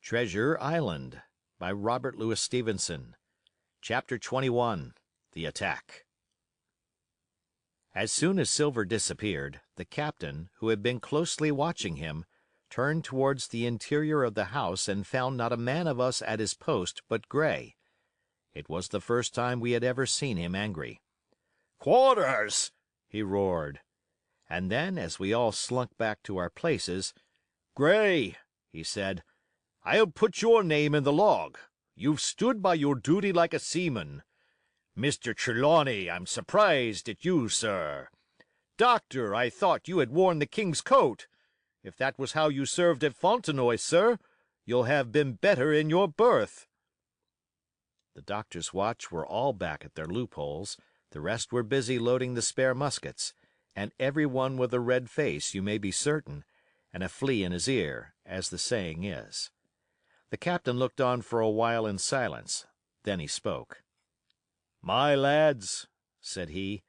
Treasure Island by Robert Louis Stevenson. Chapter 21. The Attack. As soon as Silver disappeared, the captain, who had been closely watching him, turned towards the interior of the house and found not a man of us at his post but Gray. It was the first time we had ever seen him angry. "Quarters!" he roared. And then, as we all slunk back to our places, "Gray," he said, "I'll put your name in the log. You've stood by your duty like a seaman. Mr. Trelawney, I'm surprised at you, sir. Doctor, I thought you had worn the king's coat. If that was how you served at Fontenoy, sir, you'll have been better in your berth." The doctor's watch were all back at their loopholes, the rest were busy loading the spare muskets, and every one with a red face, you may be certain, and a flea in his ear, as the saying is. The captain looked on for a while in silence. Then he spoke. "My lads," said he,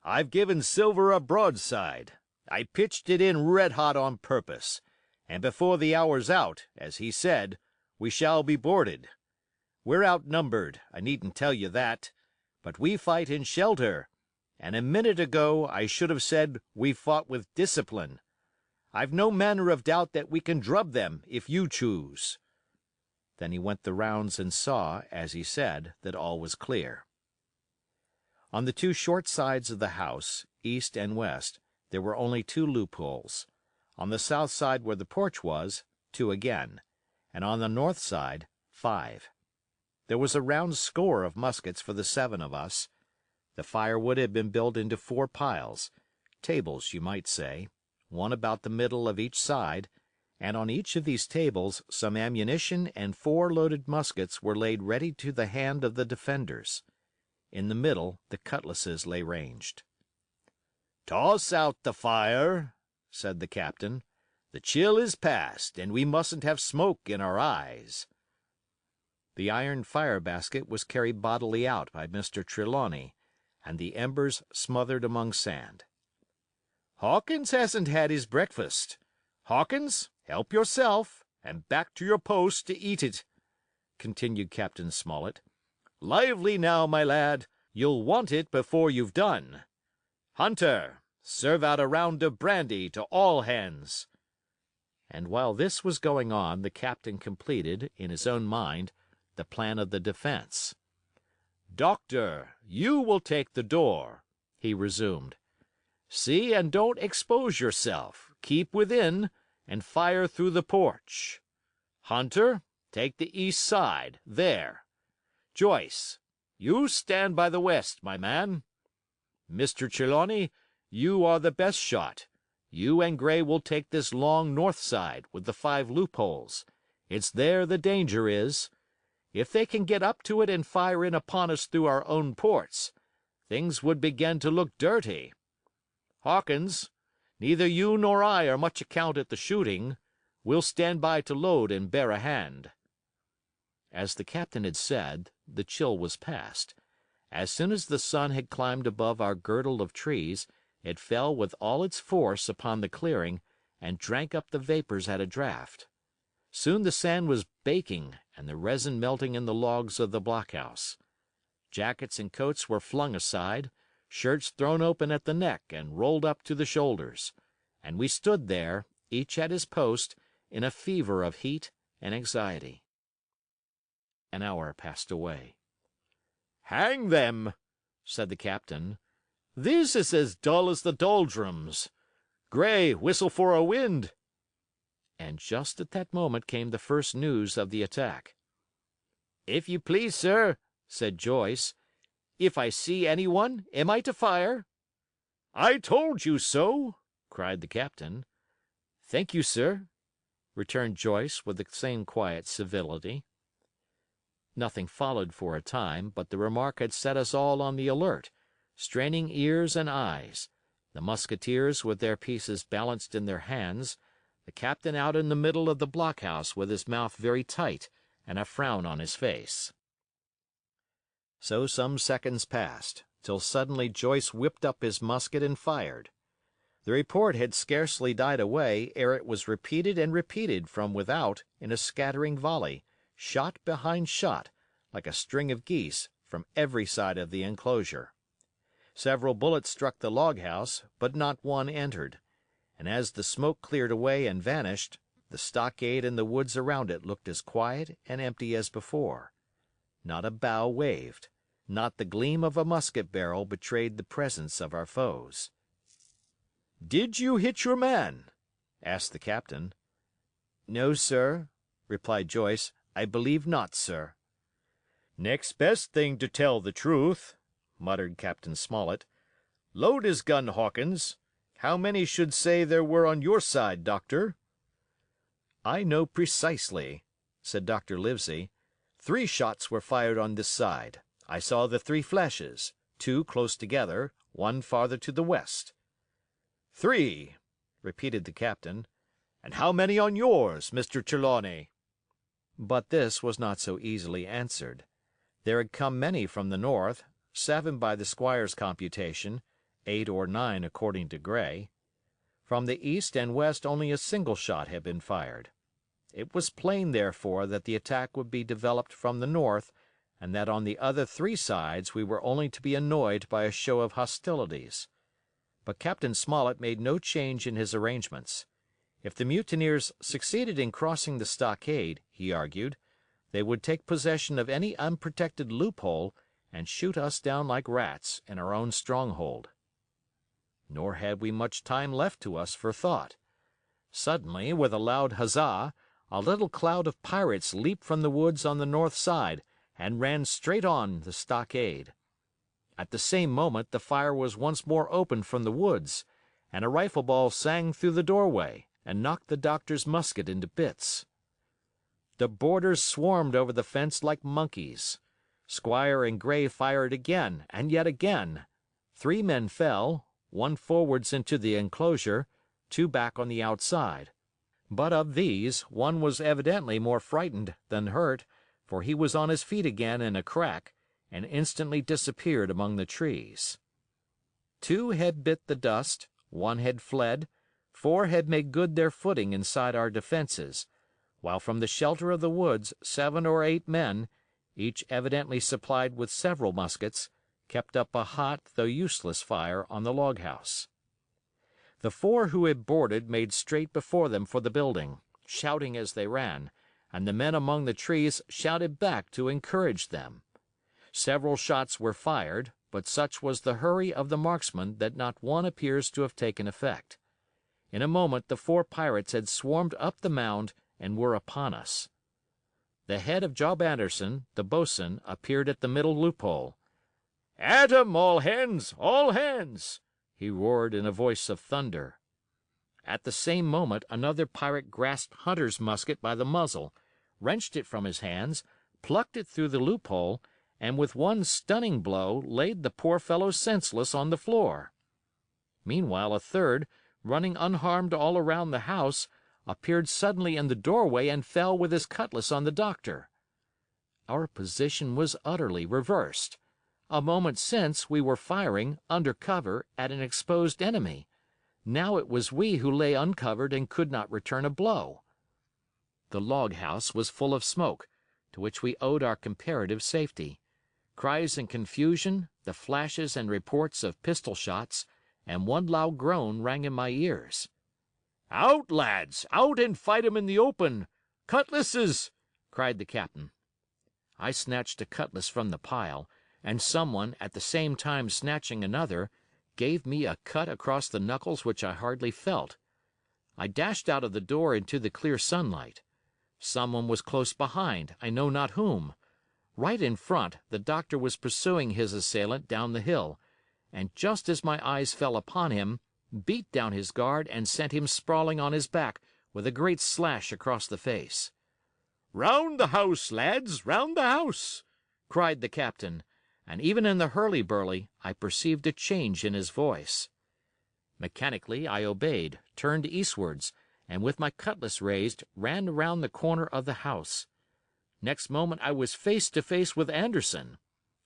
"I've given Silver a broadside. I pitched it in red-hot on purpose, and before the hour's out, as he said, we shall be boarded. We're outnumbered, I needn't tell you that, but we fight in shelter, and a minute ago I should have said we fought with discipline. I've no manner of doubt that we can drub them, if you choose." Then he went the rounds and saw, as he said, that all was clear. On the two short sides of the house, east and west, there were only two loopholes. On the south side where the porch was, two again, and on the north side, 5. There was a round score of muskets for the 7 of us. The firewood had been built into 4 piles, tables, you might say, one about the middle of each side, and on each of these tables some ammunition and 4 loaded muskets were laid ready to the hand of the defenders. In the middle the cutlasses lay ranged. "Toss out the fire," said the captain. "The chill is past, and we mustn't have smoke in our eyes." The iron fire basket was carried bodily out by Mr. Trelawney, and the embers smothered among sand. "Hawkins hasn't had his breakfast. Hawkins, help yourself, and back to your post to eat it," continued Captain Smollett. "Lively now, my lad, you'll want it before you've done. Hunter, serve out a round of brandy to all hands." And while this was going on, the captain completed, in his own mind, the plan of the defense. "Doctor, you will take the door," he resumed. "See and don't expose yourself, keep within, and fire through the porch. Hunter, take the east side, there. Joyce, you stand by the west, my man. Mr. Trelawney, you are the best shot. You and Gray will take this long north side, with the 5 loopholes. It's there the danger is. If they can get up to it and fire in upon us through our own ports, things would begin to look dirty. Hawkins, neither you nor I are much account at the shooting. We'll stand by to load and bear a hand." As the captain had said, the chill was past. As soon as the sun had climbed above our girdle of trees, it fell with all its force upon the clearing and drank up the vapors at a draught. Soon the sand was baking and the resin melting in the logs of the blockhouse. Jackets and coats were flung aside, shirts thrown open at the neck and rolled up to the shoulders, and we stood there, each at his post, in a fever of heat and anxiety. An hour passed away. "Hang them!" said the captain. "This is as dull as the doldrums. Gray, whistle for a wind." And just at that moment came the first news of the attack. "If you please, sir," said Joyce, "if I see anyone, am I to fire?" "I told you so!" cried the captain. "Thank you, sir," returned Joyce with the same quiet civility. Nothing followed for a time, but the remark had set us all on the alert, straining ears and eyes, the musketeers with their pieces balanced in their hands, the captain out in the middle of the blockhouse with his mouth very tight and a frown on his face. So some seconds passed, till suddenly Joyce whipped up his musket and fired. The report had scarcely died away ere it was repeated and repeated from without in a scattering volley, shot behind shot, like a string of geese, from every side of the enclosure. Several bullets struck the log house, but not one entered, and as the smoke cleared away and vanished, the stockade and the woods around it looked as quiet and empty as before. Not a bough waved, not the gleam of a musket barrel betrayed the presence of our foes. "Did you hit your man?" asked the captain. "No, sir," replied Joyce. "I believe not, sir." "Next best thing to tell the truth," muttered Captain Smollett. "Load his gun, Hawkins. How many should say there were on your side, Doctor?" "I know precisely," said Dr. Livesey. "3 shots were fired on this side. I saw the 3 flashes, 2 close together, 1 farther to the west." "3," repeated the captain. "And how many on yours, Mr. Trelawney?" But this was not so easily answered. There had come many from the north, 7 by the squire's computation, 8 or 9 according to Gray. From the east and west only a single shot had been fired. It was plain, therefore, that the attack would be developed from the north, and that on the other 3 sides we were only to be annoyed by a show of hostilities. But Captain Smollett made no change in his arrangements. If the mutineers succeeded in crossing the stockade, he argued, they would take possession of any unprotected loophole and shoot us down like rats in our own stronghold. Nor had we much time left to us for thought. Suddenly, with a loud huzza, a little cloud of pirates leaped from the woods on the north side and ran straight on the stockade. At the same moment the fire was once more opened from the woods, and a rifle ball sang through the doorway and knocked the doctor's musket into bits. The boarders swarmed over the fence like monkeys. Squire and Gray fired again and yet again. 3 men fell, 1 forwards into the enclosure, 2 back on the outside. But of these, 1 was evidently more frightened than hurt, for he was on his feet again in a crack, and instantly disappeared among the trees. 2 had bit the dust, 1 had fled, 4 had made good their footing inside our defenses, while from the shelter of the woods 7 or 8 men, each evidently supplied with several muskets, kept up a hot though useless fire on the log house. The 4 who had boarded made straight before them for the building, shouting as they ran, and the men among the trees shouted back to encourage them. Several shots were fired, but such was the hurry of the marksmen that not one appears to have taken effect. In a moment the 4 pirates had swarmed up the mound and were upon us. The head of Job Anderson, the boatswain, appeared at the middle loophole. "At 'em, all hands, all hands!" he roared in a voice of thunder. At the same moment another pirate grasped Hunter's musket by the muzzle, wrenched it from his hands, plucked it through the loophole, and with one stunning blow laid the poor fellow senseless on the floor. Meanwhile a third, running unharmed all around the house, appeared suddenly in the doorway and fell with his cutlass on the doctor. Our position was utterly reversed. A moment since we were firing, under cover, at an exposed enemy. Now it was we who lay uncovered and could not return a blow. The log house was full of smoke, to which we owed our comparative safety. Cries and confusion, the flashes and reports of pistol shots, and one loud groan rang in my ears. "Out, lads! Out and fight 'em in the open! Cutlasses!" cried the captain. I snatched a cutlass from the pile, and someone, at the same time snatching another, gave me a cut across the knuckles which I hardly felt. I dashed out of the door into the clear sunlight. Someone was close behind, I know not whom. Right in front, the doctor was pursuing his assailant down the hill, and just as my eyes fell upon him, beat down his guard and sent him sprawling on his back, with a great slash across the face. "Round the house, lads, round the house!" cried the captain, and even in the hurly-burly I perceived a change in his voice. Mechanically I obeyed, turned eastwards, and with my cutlass raised, ran around the corner of the house. Next moment I was face to face with Anderson.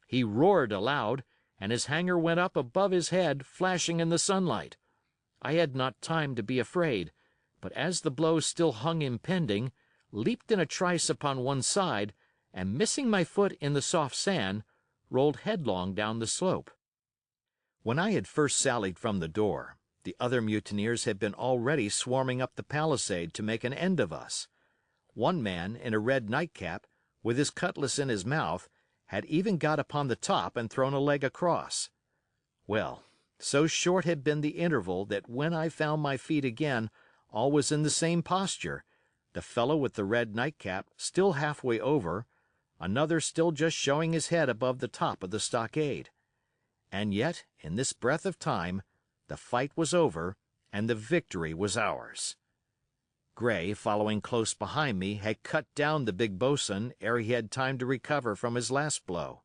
He roared aloud, and his hanger went up above his head, flashing in the sunlight. I had not time to be afraid, but as the blow still hung impending, leaped in a trice upon one side, and missing my foot in the soft sand, rolled headlong down the slope. When I had first sallied from the door, the other mutineers had been already swarming up the palisade to make an end of us. One man, in a red nightcap, with his cutlass in his mouth, had even got upon the top and thrown a leg across. Well, so short had been the interval that when I found my feet again all was in the same posture, the fellow with the red nightcap still halfway over, another still just showing his head above the top of the stockade. And yet, in this breath of time, the fight was over and the victory was ours. Gray, following close behind me, had cut down the big bo'sun ere he had time to recover from his last blow.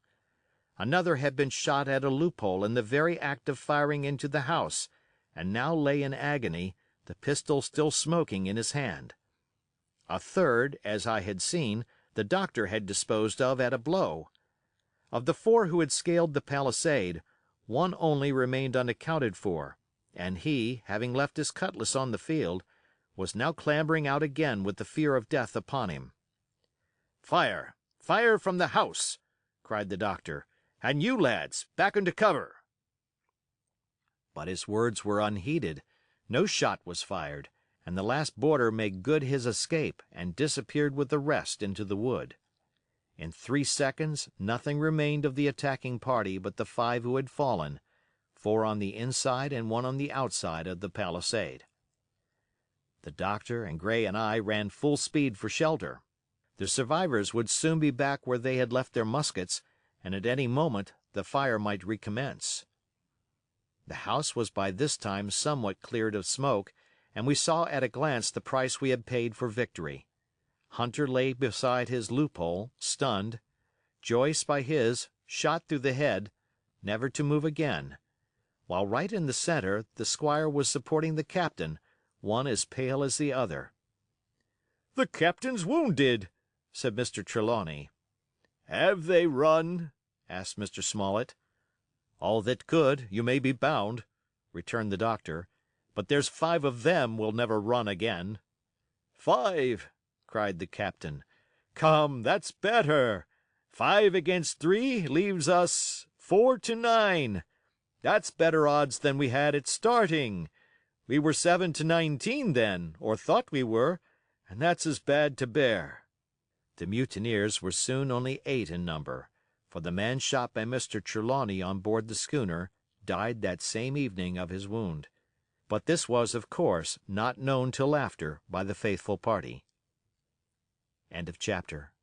Another had been shot at a loophole in the very act of firing into the house, and now lay in agony, the pistol still smoking in his hand. A third, as I had seen, the doctor had disposed of at a blow. Of the four who had scaled the palisade, one only remained unaccounted for, and he, having left his cutlass on the field, was now clambering out again with the fear of death upon him. "Fire! Fire from the house!" cried the doctor. "And you lads, back into cover!" But his words were unheeded. No shot was fired, and the last boarder made good his escape and disappeared with the rest into the wood. In 3 seconds nothing remained of the attacking party but the 5 who had fallen, 4 on the inside and 1 on the outside of the palisade. The doctor and Gray and I ran full speed for shelter. The survivors would soon be back where they had left their muskets, and at any moment the fire might recommence. The house was by this time somewhat cleared of smoke, and we saw at a glance the price we had paid for victory. Hunter lay beside his loophole, stunned; Joyce by his, shot through the head, never to move again; while right in the center the squire was supporting the captain, one as pale as the other. "The captain's wounded," said Mr. Trelawney. "Have they run?" asked Mr. Smollett. "All that could, you may be bound," returned the doctor, "but there's 5 of them will never run again." "5!" cried the captain. "Come, that's better. 5 against 3 leaves us 4 to 9. That's better odds than we had at starting. We were 7 to 19 then, or thought we were, and that's as bad to bear." The mutineers were soon only 8 in number, for the man shot by Mr. Trelawney on board the schooner died that same evening of his wound. But this was, of course, not known till after by the faithful party. End of chapter.